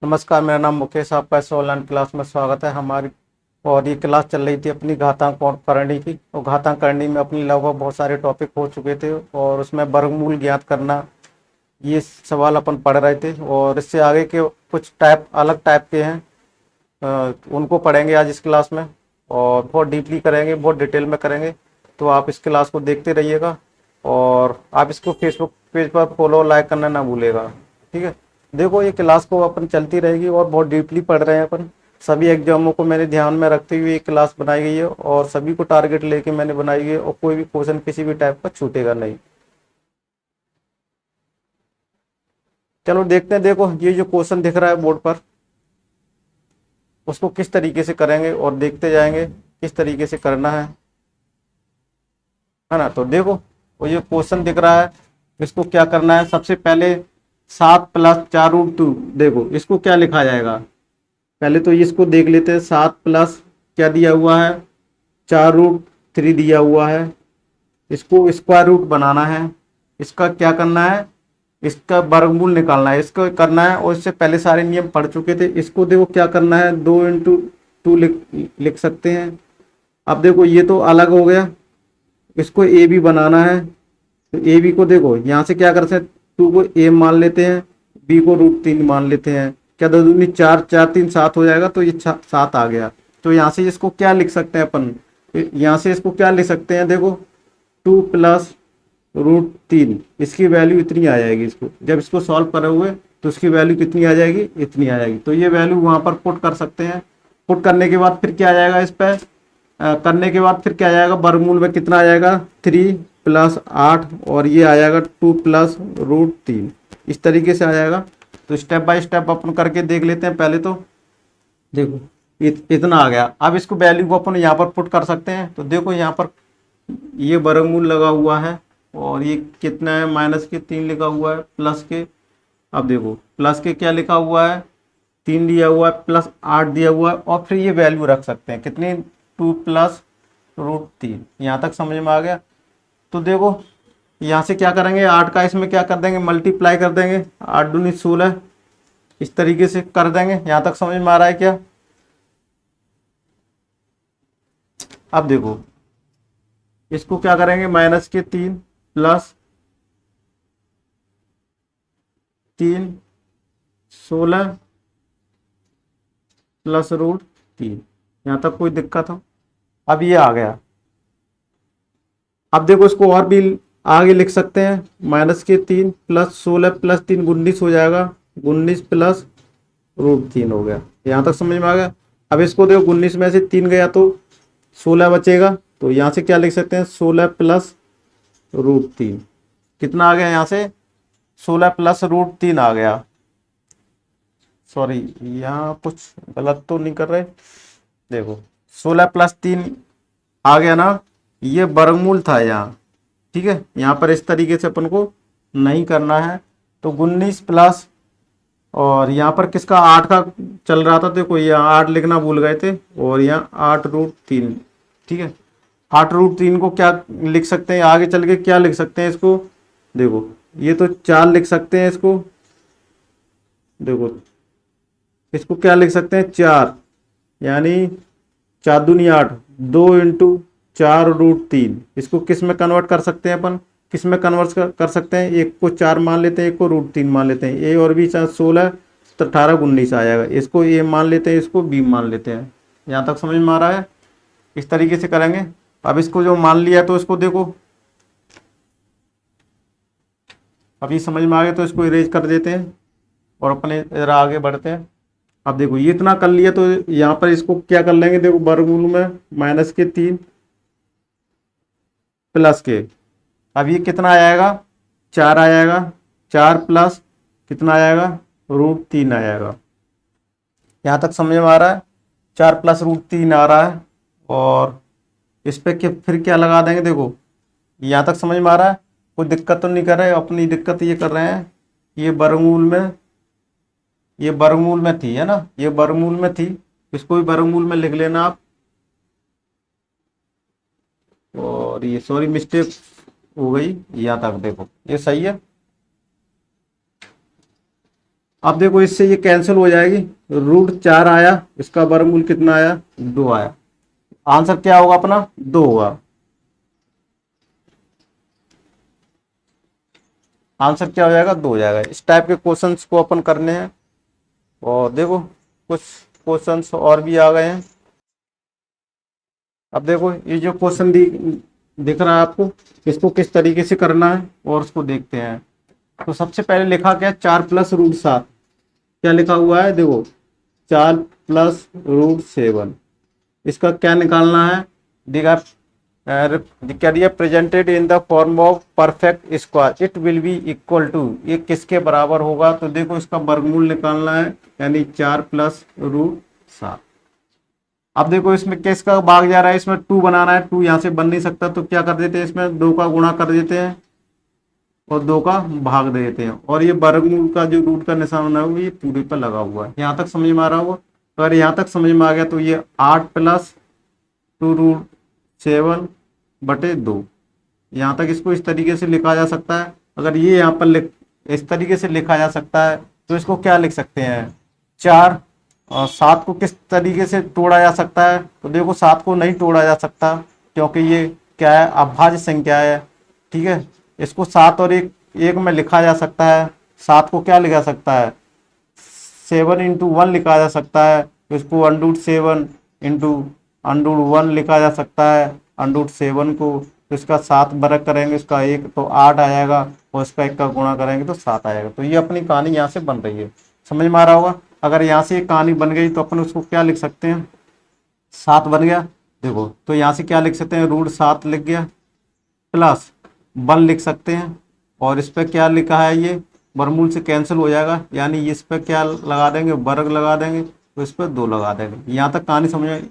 नमस्कार, मेरा नाम मुकेश, आपका इस ऑनलाइन क्लास में स्वागत है हमारी। और ये क्लास चल रही थी अपनी घातांक और करणी की। और घातांक करणी में अपनी लगभग बहुत सारे टॉपिक हो चुके थे और उसमें वर्गमूल ज्ञात करना ये सवाल अपन पढ़ रहे थे। और इससे आगे के कुछ टाइप अलग टाइप के हैं, उनको पढ़ेंगे आज इस क्लास में। और बहुत डीपली करेंगे, बहुत डिटेल में करेंगे। तो आप इस क्लास को देखते रहिएगा और आप इसको फेसबुक पेज पर फॉलो लाइक करना ना भूलेगा। ठीक है। देखो, ये क्लास को अपन चलती रहेगी और बहुत डीपली पढ़ रहे हैं अपन। सभी एग्जामों को मैंने ध्यान में रखते हुए ये क्लास बनाई गई है और सभी को टारगेट लेके मैंने बनाई है और कोई भी क्वेश्चन किसी भी टाइप का छूटेगा नहीं। चलो देखते हैं। देखो, ये जो क्वेश्चन दिख रहा है बोर्ड पर, उसको किस तरीके से करेंगे और देखते जाएंगे किस तरीके से करना है ना। तो देखो, वो ये क्वेश्चन दिख रहा है, इसको क्या करना है। सबसे पहले 7 + 4√2, देखो इसको क्या लिखा जाएगा। पहले तो इसको देख लेते हैं। 7 प्लस क्या दिया हुआ है, 4√3 दिया हुआ है। इसको स्क्वायर रूट बनाना है। इसका क्या करना है, इसका वर्गमूल निकालना है, इसको करना है। और इससे पहले सारे नियम पढ़ चुके थे। इसको देखो क्या करना है, 2 × 2 लिख सकते हैं। अब देखो ये तो अलग हो गया, इसको ए बी बनाना है। तो ए बी को देखो यहाँ से क्या करते हैं, 2 को ए मान लेते हैं, बी को √3 मान लेते हैं। क्या 2 दूनी 4, 4 × 3 7 हो जाएगा। तो ये 7 आ गया। तो यहाँ से इसको क्या लिख सकते हैं अपन, यहाँ से इसको क्या लिख सकते हैं, देखो 2 + √3, इसकी वैल्यू इतनी आ जाएगी। इसको जब इसको सॉल्व करे हुए तो इसकी वैल्यू कितनी आ जाएगी, इतनी आ जाएगी। तो ये वैल्यू वहां पर पुट कर सकते हैं। पुट करने के बाद फिर क्या आ जाएगा, इस पर करने के बाद फिर क्या आ जाएगा, वर्गमूल में कितना आ जाएगा, 3 + 8 और ये आ जाएगा 2 + √3। इस तरीके से आ जाएगा। तो स्टेप बाय स्टेप अपन करके देख लेते हैं। पहले तो देखो इतना आ गया। अब इसको वैल्यू को अपन यहाँ पर पुट कर सकते हैं। तो देखो यहाँ पर ये वर्गमूल लगा हुआ है और ये कितना है, -3 लिखा हुआ है, प्लस के। अब देखो प्लस के क्या लिखा हुआ है, 3 दिया हुआ है, +8 दिया हुआ है। और फिर ये वैल्यू रख सकते हैं कितनी, 2 + √3। यहाँ तक समझ में आ गया। तो देखो यहाँ से क्या करेंगे, 8 का इसमें क्या कर देंगे, मल्टीप्लाई कर देंगे। 8 दूनी 16, इस तरीके से कर देंगे। यहाँ तक समझ में आ रहा है क्या। अब देखो इसको क्या करेंगे, -3 + 3 16 +√3। यहाँ तक कोई दिक्कत हो। अब ये आ गया। अब देखो इसको और भी आगे लिख सकते हैं। -3 + 16 + 3 19 हो जाएगा, 19 +√3 हो गया। यहाँ तक समझ में आ गया। अब इसको देखो 19 में से 3 गया तो 16 बचेगा। तो यहाँ से क्या लिख सकते हैं, 16 +√3। कितना आ गया यहाँ से, 16 +√3 आ गया। सॉरी, यहाँ कुछ गलत तो नहीं कर रहे। देखो 16 + 3 आ गया ना, ये वर्गमूल था यहाँ। ठीक है, यहाँ पर इस तरीके से अपन को नहीं करना है। तो 19 प्लस, और यहाँ पर किसका, 8 का चल रहा था। देखो यहाँ 8 लिखना भूल गए थे और यहाँ 8√3। ठीक है, 8√3 को क्या लिख सकते हैं, आगे चल के क्या लिख सकते हैं इसको। देखो ये तो 4 लिख सकते हैं इसको। देखो इसको क्या लिख सकते हैं, 4, यानी 4 दूनी 8, 2 × 4√3। इसको किस में कन्वर्ट कर सकते हैं अपन, किस में कन्वर्ट कर सकते हैं, एक को 4 मान लेते हैं, एक को √3 मान लेते हैं। ए और बी 16 तो 18 19 आ जाएगा। इसको ए मान लेते हैं, इसको बी मान लेते हैं। यहाँ तक समझ में आ रहा है। इस तरीके से करेंगे। अब इसको जो मान लिया तो इसको देखो अभी समझ में आ गया। तो इसको इरेज कर देते हैं और अपने इधर आगे बढ़ते हैं। अब देखो ये इतना कर लिया तो यहाँ पर इसको क्या कर लेंगे, देखो वर्गमूल में -3 प्लस के। अब ये कितना आ जाएगा, 4 आ जाएगा। 4 प्लस कितना आ जाएगा, √3 आ जाएगा। यहाँ तक समझ में आ रहा है। 4 + √3 आ रहा है। और इस पे फिर क्या लगा देंगे, देखो यहाँ तक समझ में आ रहा है। कोई दिक्कत तो नहीं कर रहे, अपनी दिक्कत ये कर रहे हैं। ये वर्गमूल में, ये वर्गमूल में थी, है ना, ये वर्गमूल में थी। इसको भी वर्गमूल में लिख लेना आप। और ये सॉरी मिस्टेक हो गई, यहाँ तक देखो ये सही है। अब देखो इससे ये कैंसिल हो जाएगी, √4 आया, इसका वर्गमूल कितना आया, 2 आया। आंसर क्या होगा अपना, 2 होगा। आंसर क्या हो जाएगा, 2 हो जाएगा। इस टाइप के क्वेश्चंस को अपन करने हैं। और देखो कुछ क्वेश्चंस और भी आ गए हैं। अब देखो ये जो क्वेश्चन दिख रहा है आपको, इसको किस तरीके से करना है और उसको देखते हैं। तो सबसे पहले लिखा क्या, 4 + √7। क्या लिखा हुआ है, देखो 4 + √7। इसका क्या निकालना है, देखा क्या दिया, presented in the form of perfect square it will be equal to, ये किसके बराबर होगा, तो देखो इसका वर्गमूल निकालना है, यानी 4 + √7। अब देखो इसमें किसका भाग जा रहा है, इसमें 2 बनाना है, 2 यहाँ से बन नहीं सकता, तो क्या कर देते हैं, इसमें 2 का गुणा कर देते हैं और 2 का भाग दे देते हैं। और ये वर्गमूल का जो रूट का निशान है वो ये पूरे पर लगा हुआ है। यहाँ तक समझ में आ रहा होगा। तो अगर यहाँ तक समझ में आ गया तो ये 8 + 2√7/2, यहाँ तक इसको इस तरीके से लिखा जा सकता है। अगर ये यहाँ पर इस तरीके से लिखा जा सकता है तो इसको क्या लिख सकते हैं, 4 और 7 को किस तरीके से तोड़ा जा सकता है, तो देखो 7 को नहीं तोड़ा जा सकता, क्योंकि ये क्या है, अभाज्य संख्या है। ठीक है, इसको 7 और 1 में लिखा जा सकता है। 7 को क्या लिखा सकता है, 7 × 1 लिखा जा सकता है। तो इसको √7 × √1 लिखा जा सकता है। √7 को तो इसका 7 वर्ग करेंगे, इसका 1 तो 8 आ जाएगा, और इसका 1 का गुणा करेंगे तो 7 आएगा। तो ये अपनी कहानी यहाँ से बन रही है, समझ में आ रहा होगा। अगर यहाँ से ये कहानी बन गई तो अपन उसको क्या लिख सकते हैं, 7 बन गया। देखो तो यहाँ से क्या लिख सकते हैं, √7 लिख गया, प्लस 1 लिख सकते हैं। और इस पर क्या लिखा है, ये वर्गमूल से कैंसिल हो जाएगा, यानी इस पर क्या लगा देंगे, वर्ग लगा देंगे, तो इस पर 2 लगा देंगे। यहाँ तक कहानी समझ में।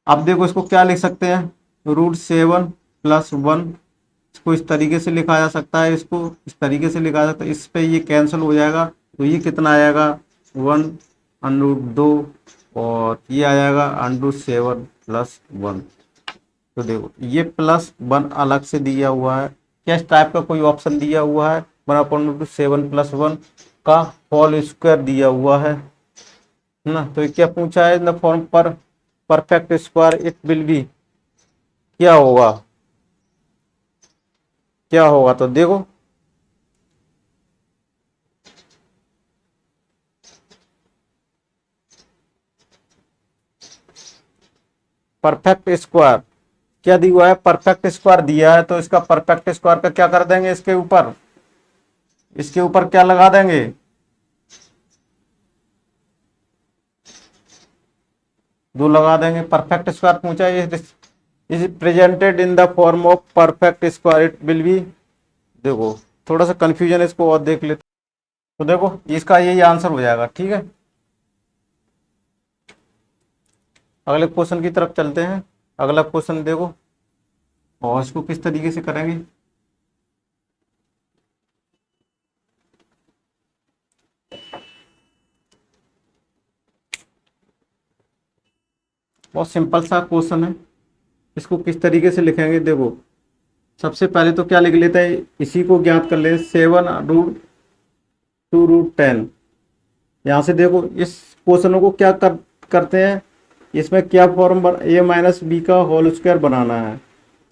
अब देखो इसको क्या लिख सकते हैं, √7 + 1, इसको इस तरीके से लिखा जा सकता है, इसको इस तरीके से लिखा जा सकता है। इस पे ये कैंसिल हो जाएगा, तो ये कितना आएगा, 1 √2, और ये आ जाएगा √7 + 1। तो देखो ये +1 अलग से दिया हुआ है, क्या इस टाइप का कोई ऑप्शन दिया हुआ है, 1/7 + 1 का होल स्क्वायर दिया हुआ है ना। तो ये क्या पूछा है, इन द फॉर्म पर perfect square it will B, क्या होगा, क्या होगा, तो देखो परफेक्ट स्क्वायर क्या दिया हुआ है, परफेक्ट स्क्वायर दिया है, तो इसका परफेक्ट स्क्वायर का क्या कर देंगे, इसके ऊपर, इसके ऊपर क्या लगा देंगे, 2 लगा देंगे। परफेक्ट स्क्वायर पूछा है, is presented in the form of perfect square it will B, देखो थोड़ा सा कंफ्यूजन है, इसको और देख लेते। तो देखो इसका यही आंसर हो जाएगा। ठीक है, अगले क्वेश्चन की तरफ चलते हैं। अगला क्वेश्चन देखो, और इसको किस तरीके से करेंगे। बहुत सिंपल सा क्वेश्चन है, इसको किस तरीके से लिखेंगे, देखो सबसे पहले तो क्या लिख लेते हैं, इसी को ज्ञात कर ले, 7 √2√10। यहाँ से देखो इस क्वेश्चनों को क्या करते हैं, इसमें क्या फॉर्म a - b का होल स्क्वायर बनाना है,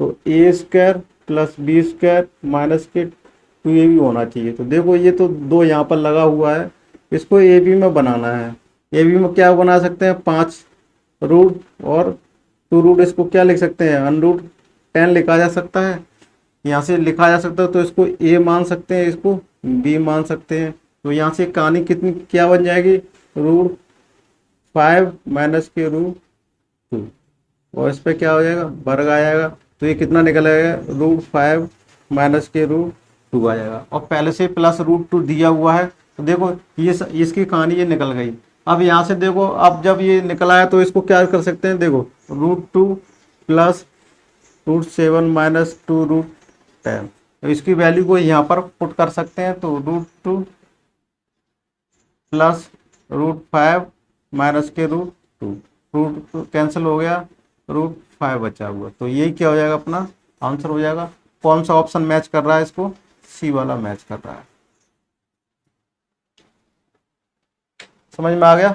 तो a² + b² माइनस के 2ab होना चाहिए। तो देखो ये तो 2 यहाँ पर लगा हुआ है, इसको ab में बनाना है। ab में क्या बना सकते हैं, 5 रूट और 2 रूट, इसको क्या लिख सकते हैं, √10 लिखा जा सकता है, यहाँ से लिखा जा सकता है। तो इसको a मान सकते हैं, इसको b मान सकते हैं। तो यहाँ से कहानी कितनी क्या बन जाएगी, √5 माइनस के √2, और इस पर क्या हो जाएगा, वर्ग आ जाएगा। तो ये कितना निकल आएगा, √5 माइनस के √2 आ जाएगा। और पहले से +√2 दिया हुआ है, तो देखो ये इसकी कहानी ये निकल गई। अब यहाँ से देखो, अब जब ये निकला है तो इसको क्या कर सकते हैं, देखो √2 + √7 माइनस 2√10, तो इसकी वैल्यू को यहाँ पर पुट कर सकते हैं। तो √2 + √5 माइनस के √2, रूट कैंसिल हो गया, √5 बचा हुआ। तो यही क्या हो जाएगा, अपना आंसर हो जाएगा। कौन सा ऑप्शन मैच कर रहा है इसको, सी वाला मैच कर रहा है। समझ में आ गया?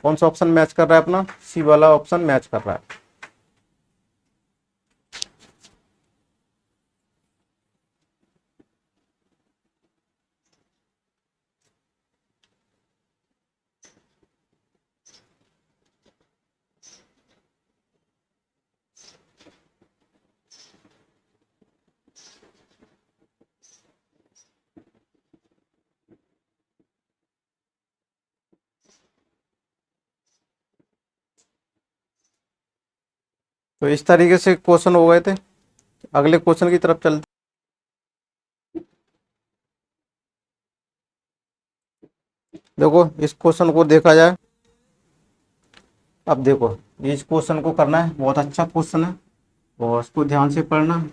कौन सा ऑप्शन मैच कर रहा है? अपना सी वाला ऑप्शन मैच कर रहा है। तो इस तरीके से क्वेश्चन हो गए थे। अगले क्वेश्चन की तरफ चलते। देखो इस क्वेश्चन को देखा जाए। अब देखो इस क्वेश्चन को करना है, बहुत अच्छा क्वेश्चन है और इसको ध्यान से पढ़ना।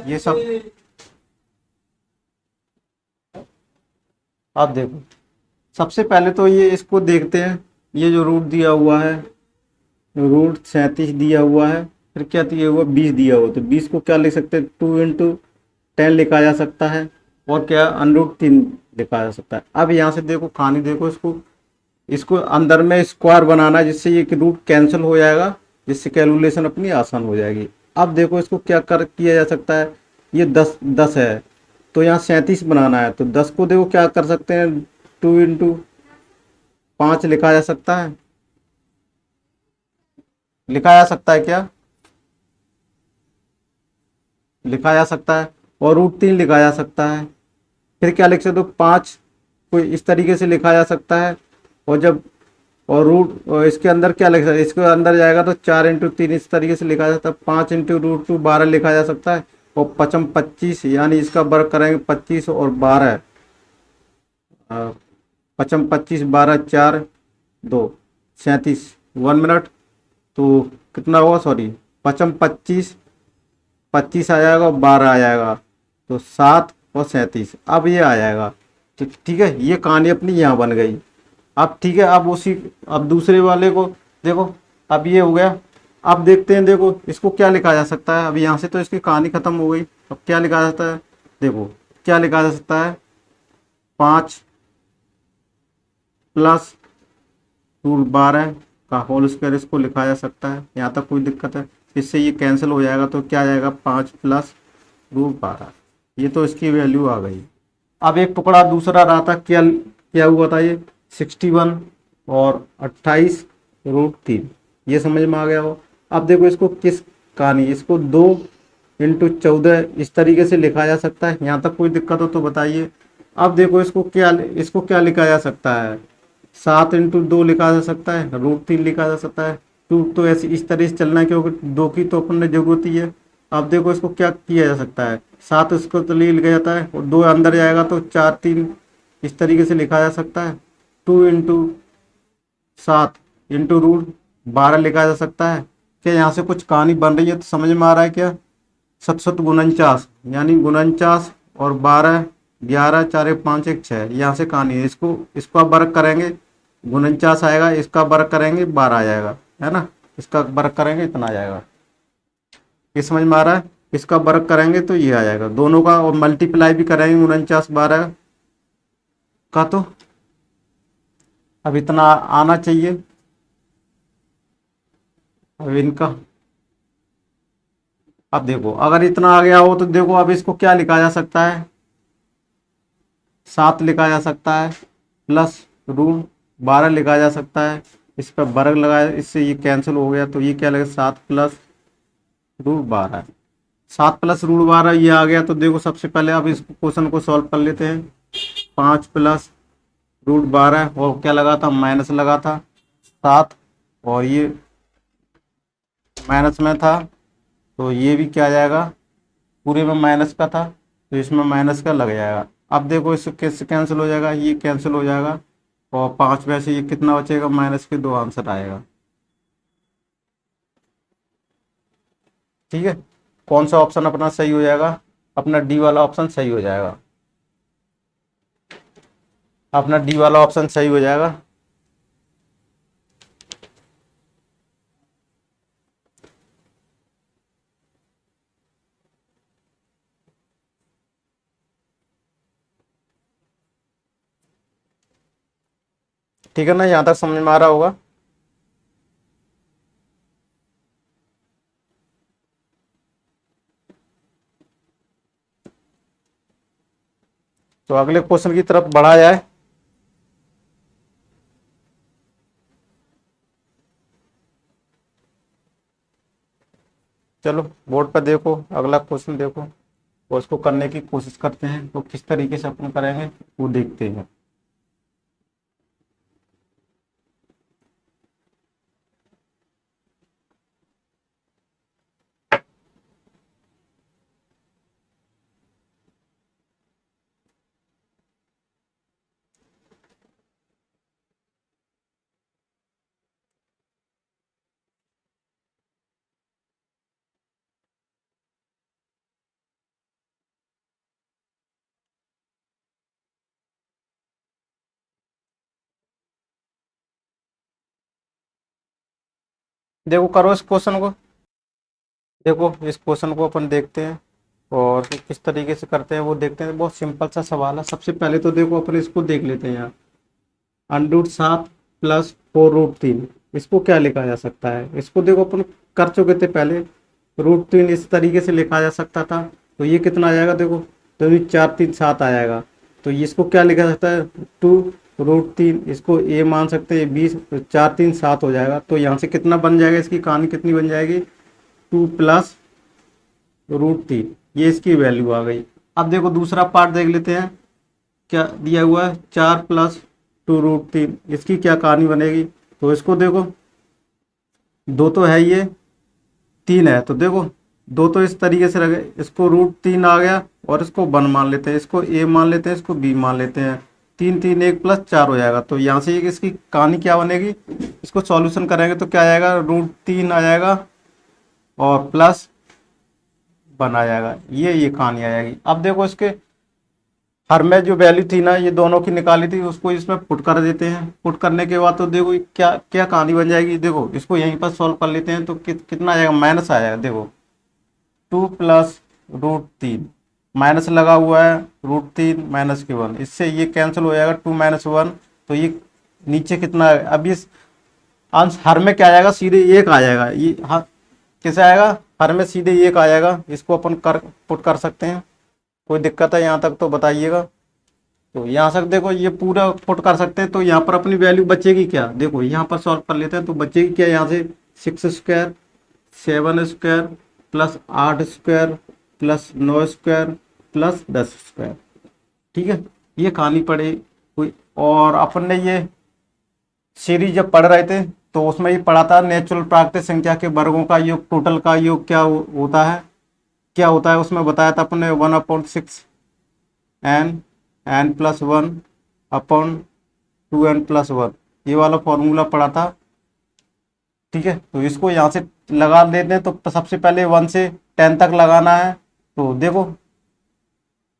ये सब आप देखो, सबसे पहले तो ये इसको देखते हैं। ये जो रूट दिया हुआ है, रूट 37 दिया हुआ है, फिर क्या दिया हुआ 20 दिया हुआ, तो 20 को क्या लिख सकते हैं? 2 × 10 लिखा जा सकता है। और क्या √3 लिखा जा सकता है। अब यहाँ से देखो कहानी देखो, इसको इसको अंदर में स्क्वायर बनाना है, जिससे ये रूट कैंसिल हो जाएगा, जिससे कैलकुलेशन अपनी आसान हो जाएगी। अब देखो इसको क्या कर किया जा सकता है। ये 10 है, तो यहाँ 37 बनाना है, तो 10 को देखो क्या कर सकते हैं, 2 × 5 लिखा जा सकता है। लिखा जा सकता है क्या? लिखा जा सकता है। और √3 लिखा जा सकता है। फिर क्या लिख सकते हो? 5 को इस तरीके से लिखा जा सकता है। और जब और रूट और इसके अंदर क्या लिख सकते हैं? इसके अंदर जाएगा तो 4 × 3 इस तरीके से लिखा जा सकता है। 5 × √2 12 लिखा जा सकता है। और 25 यानी इसका वर्ग करेंगे 25 और 12, 25 12 4 2 37, 1 मिनट। तो कितना हुआ? सॉरी, 25 25 आ जाएगा और 12 आ जाएगा, तो 7 और 37 अब ये आ जाएगा। तो ठीक है, ये कहानी अपनी यहाँ बन गई। अब ठीक है, अब उसी अब दूसरे वाले को देखो। अब ये हो गया। अब देखते हैं, देखो इसको क्या लिखा जा सकता है। अब यहाँ से तो इसकी कहानी खत्म हो गई। अब क्या लिखा जा सकता है? देखो क्या लिखा जा सकता है। 5 प्लस √12 का होल स्क्वायर इसको लिखा जा सकता है। यहाँ तक कोई दिक्कत है? इससे ये कैंसिल हो जाएगा, तो क्या आ जाएगा? 5 प्लस √12। ये तो इसकी वैल्यू आ गई। अब एक टुकड़ा दूसरा रहा था, क्या क्या हुआ था ये? 61 और 28 √3। ये समझ में आ गया हो? अब देखो इसको किस कहानी, इसको 2 × 14 इस तरीके से लिखा जा सकता है। यहाँ तक कोई दिक्कत हो तो बताइए। अब देखो इसको क्या लिखा जा सकता है? 7 × 2 लिखा जा सकता है, √3 लिखा जा सकता है। टू तो ऐसे इस तरह से चलना है, क्योंकि 2 की तो अपन ने जरूरत ही है। अब देखो इसको क्या किया जा सकता है। 7 इसको तो ले लिया जाता है और 2 अंदर जाएगा, तो 4 3 इस तरीके से लिखा जा सकता है। 2 × 7 × √12 लिखा जा सकता है। क्या यहाँ से कुछ कहानी बन रही है? तो समझ में आ रहा है क्या? 7 7 49 यानी 49 और 12, 11 4 1 5 1 6, यहाँ से कहानी है। इसको आप वर्ग करेंगे 49 आएगा, इसका वर्ग करेंगे 12 आ जाएगा, है ना? इसका वर्ग करेंगे इतना आ जाएगा। ये समझ में आ रहा है? इसका वर्ग करेंगे तो ये आ जाएगा दोनों का, और मल्टीप्लाई भी करेंगे 49 12 का, तो अब इतना आना चाहिए। अब इनका अब देखो, अगर इतना आ गया हो तो देखो अब इसको क्या लिखा जा सकता है? 7 लिखा जा सकता है, प्लस √12 लिखा जा सकता है। इस पर वर्ग लगाया, इससे ये कैंसिल हो गया, तो ये क्या लगेगा? 7 प्लस √12। 7 प्लस √12 ये आ गया। तो देखो सबसे पहले अब इस क्वेश्चन को सॉल्व कर लेते हैं। 5 प्लस √12 और क्या लगा था? माइनस लगा था 7, और ये माइनस में था, तो ये भी क्या आ जाएगा? पूरे में माइनस का था, तो इसमें माइनस का लग जाएगा। अब देखो इससे कैसे कैंसिल हो जाएगा? ये कैंसिल हो जाएगा, और 5 में से ये कितना बचेगा? -के 2 आंसर आएगा। ठीक है, कौन सा ऑप्शन अपना सही हो जाएगा? अपना डी वाला ऑप्शन सही हो जाएगा। अपना डी वाला ऑप्शन सही हो जाएगा। ठीक है ना, यहाँ तक समझ में आ रहा होगा। तो अगले क्वेश्चन की तरफ बढ़ा जाए। चलो बोर्ड पर देखो, अगला क्वेश्चन देखो और उसको करने की कोशिश करते हैं। तो किस तरीके से अपन करेंगे वो देखते हैं। देखो करो इस क्वेश्चन को, देखो इस क्वेश्चन को अपन देखते हैं और किस तरीके से करते हैं वो देखते हैं। बहुत सिंपल सा सवाल है। सबसे पहले तो देखो अपन इसको देख लेते हैं यहाँ। √7 प्लस 4√3, इसको क्या लिखा जा सकता है? इसको देखो अपन कर चुके थे पहले। √3 इस तरीके से लिखा जा सकता था। तो ये कितना आ जाएगा देखो, तो ये 4 3 7 आ जाएगा। तो ये इसको क्या लिखा जाता है? 2√3, इसको ए मान सकते हैं 20, तो 4 3 7 हो जाएगा। तो यहाँ से कितना बन जाएगा, इसकी कहानी कितनी बन जाएगी? 2 प्लस √3, ये इसकी वैल्यू आ गई। अब देखो दूसरा पार्ट देख लेते हैं, क्या दिया हुआ है? 4 + 2√3, इसकी क्या कहानी बनेगी? तो इसको देखो, दो तो है, ये 3 है, तो देखो दो तो इस तरीके से रखे, इसको √3 आ गया और इसको 1 मान लेते हैं, इसको ए मान लेते हैं, इसको बी मान लेते हैं। 3 3 1 + 4 हो जाएगा। तो यहाँ से इसकी कहानी क्या बनेगी? इसको सॉल्यूशन करेंगे तो क्या आ जाएगा? √3 आ जाएगा और प्लस 1 आ जाएगा। ये कहानी आ जाएगी। अब देखो इसके हर में जो वैल्यू थी ना, ये दोनों की निकाली थी, उसको इसमें पुट कर देते हैं। पुट करने के बाद तो देखो ये क्या क्या कहानी बन जाएगी। देखो इसको यहीं पर सॉल्व कर लेते हैं तो कितना आ जाएगा? माइनस आ जाएगा। देखो 2 प्लस √3, माइनस लगा हुआ है, √3 माइनस के 1, इससे ये कैंसिल हो जाएगा, 2 - 1। तो ये नीचे कितना है? अब इस अंश हर में क्या आएगा? सीधे 1 आ जाएगा। ये कैसे आएगा? हर में सीधे 1 आ जाएगा। इसको अपन कर पुट कर सकते हैं। कोई दिक्कत है यहाँ तक तो बताइएगा। तो यहाँ से देखो ये पूरा पुट कर सकते हैं। तो यहाँ पर अपनी वैल्यू बचेगी क्या? देखो यहाँ पर सॉल्व कर लेते हैं तो बचेगी क्या यहाँ से? 6² 7² प्लस 8² प्लस 9² प्लस 10²। ठीक है, ये कहानी पड़े हुई। और अपन ने ये सीरीज जब पढ़ रहे थे तो उसमें ये पढ़ा था, नेचुरल प्राकृतिक संख्या के वर्गों का योग, टोटल का योग क्या होता है? क्या होता है उसमें बताया था अपन ने, 1/6 n+1 अपॉन 2n+1, ये वाला फॉर्मूला पढ़ा था। ठीक है, तो इसको यहाँ से लगा देते हैं। तो सबसे पहले 1 से 10 तक लगाना है। तो देखो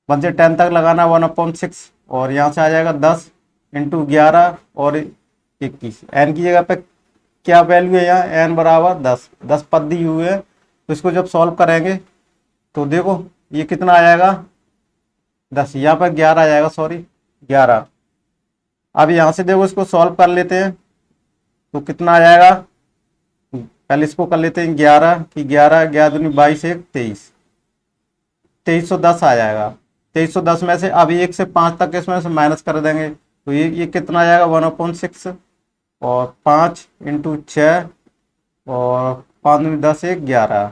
1 से 10 तक लगाना है, 1/6, और यहाँ से आ जाएगा 10 × 11 और 21। एन की जगह पे क्या वैल्यू है यहाँ? n बराबर 10, 10 पद दी हुई है। तो इसको जब सॉल्व करेंगे तो देखो ये कितना आ जाएगा? 10, यहाँ पर 11 आ जाएगा, सॉरी 11। अब यहाँ से देखो इसको सॉल्व कर लेते हैं तो कितना आ जाएगा? पहले इसको कर लेते हैं 11 की 11, 11 दूनी 22, 1 23, 2310 आ जाएगा। 2310 में से अब 1 से 5 तक इसमें से माइनस कर देंगे तो ये कितना आ जाएगा? 1/6 और 5 × 6 और 5 दूनी 10, 1 11।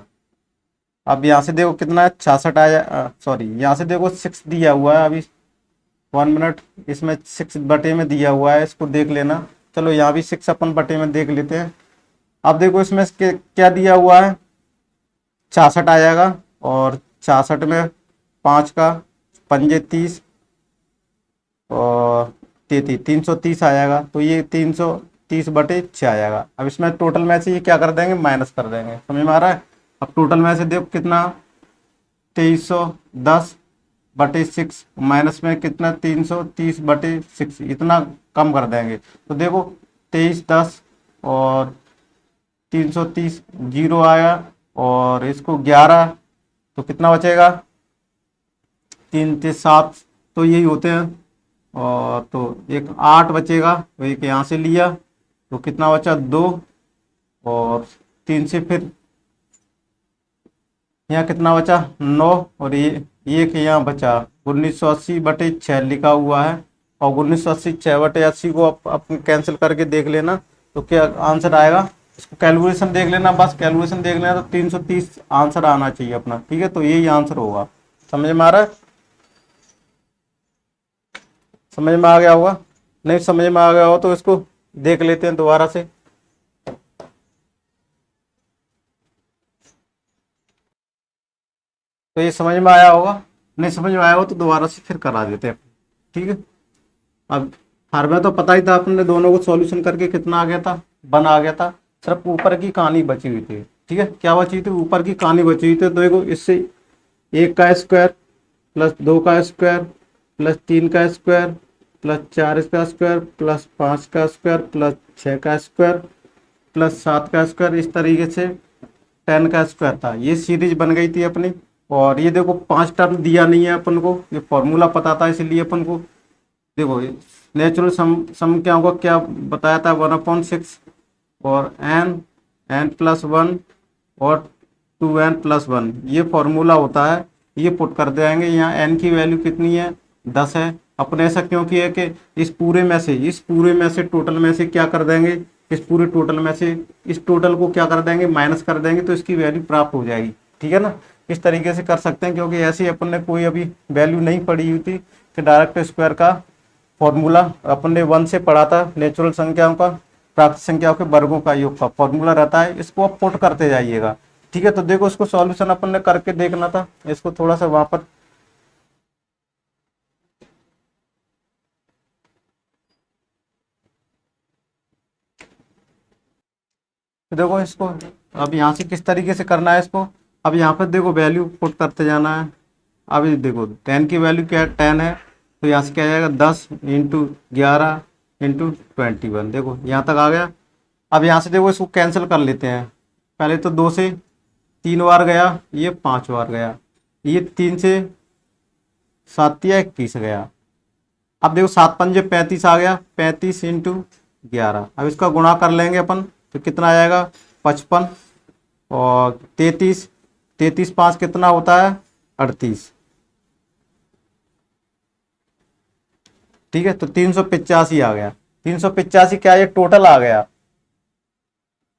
अब यहाँ से देखो कितना है? 66 आ जाए, सॉरी यहाँ से देखो 6 दिया हुआ है। अभी 1 मिनट, इसमें 6 बटे में दिया हुआ है, इसको देख लेना। चलो यहाँ भी 6 अपन बटे में देख लेते हैं। अब देखो इसमें क्या दिया हुआ है? 66 आ जाएगा और 66 में 5 का पंजे 30 और 33, 330 आ जाएगा। तो ये 330/6 आ जाएगा। अब इसमें टोटल में से ये क्या कर देंगे? माइनस कर देंगे। समझ में आ रहा है? अब टोटल में से देखो कितना, 2310/6 माइनस में कितना, 330/6, इतना कम कर देंगे। तो देखो 2310 और 330 जीरो आया और इसको 11, तो कितना बचेगा? 3 3 7, तो यही होते हैं और तो एक 8 बचेगा, तो एक यहाँ से लिया तो कितना बचा 2, और 3 से फिर यहाँ कितना बचा 9, और ये एक यहाँ बचा 1980/6 लिखा हुआ है। और 1980/6 को आप कैंसिल करके देख लेना तो क्या आंसर आएगा। इसको कैलकुलेशन देख लेना, बस कैलकुलेशन देख लेना, तो 330 आंसर आना चाहिए अपना। ठीक है, तो यही आंसर होगा। समझ में आ रहा है? समझ में आ गया होगा। नहीं समझ में आ गया हो तो इसको देख लेते हैं दोबारा से। तो ये समझ में आया होगा, नहीं समझ में आया हो तो दोबारा से फिर करा देते हैं। ठीक है, अब हर में तो पता ही था, अपने दोनों को सॉल्यूशन करके कितना आ गया था, 1 आ गया था। सिर्फ ऊपर की कहानी बची हुई थी। ठीक है, क्या बची थी, ऊपर की कहानी बची हुई थी। तो देखो इससे 1 का स्क्वायर प्लस 2 का स्क्वायर प्लस 3 का स्क्वायर प्लस 4 का स्क्वायर प्लस 5 का स्क्वायर प्लस 6 का स्क्वायर प्लस 7 का स्क्वायर, इस तरीके से 10 का स्क्वायर था। ये सीरीज बन गई थी अपनी। और ये देखो 5 टर्म दिया नहीं है अपन को, ये फॉर्मूला पता था इसलिए अपन को। देखो नेचुरल संख्याओं का क्या बताया था, 1/6 और n+1 और 2n+1, ये फॉर्मूला होता है। ये पुट कर देंगे, यहाँ n की वैल्यू कितनी है 10 है। अपने ऐसा क्यों किया कि इस पूरे में से टोटल में से क्या कर देंगे, इस पूरे टोटल में से इस टोटल को क्या कर देंगे, माइनस कर देंगे, तो इसकी वैल्यू प्राप्त हो जाएगी। ठीक है ना, इस तरीके से कर सकते हैं, क्योंकि ऐसे अपन ने कोई अभी वैल्यू नहीं पढ़ी हुई थी कि डायरेक्ट स्क्वायर का फॉर्मूला। अपन ने 1 से पढ़ा था नेचुरल संख्याओं का, प्राप्त संख्याओं के वर्गों का योग का फॉर्मूला रहता है। इसको आप पुट करते जाइएगा। ठीक है, तो देखो इसको सॉल्यूशन अपन ने करके देखना था, इसको थोड़ा सा वहां पर तो देखो इसको अब यहाँ से किस तरीके से करना है इसको। अब यहाँ पर देखो वैल्यू पुट करते जाना है। अब ये देखो 10 की वैल्यू क्या है, 10 है, तो यहाँ से क्या जाएगा 10 × 11 × 21। देखो यहाँ तक आ गया। अब यहाँ से देखो इसको कैंसिल कर लेते हैं। पहले तो 2 से 3 बार गया, ये 5 बार गया, ये 3 से 7 या 21 गया। अब देखो 7×5 = 35 आ गया, 35 × 11। अब इसका गुणा कर लेंगे अपन, तो कितना आ जाएगा 55, और 33, 33×5 कितना होता है 38। ठीक है, तो 385 आ गया। 385 क्या, ये टोटल आ गया,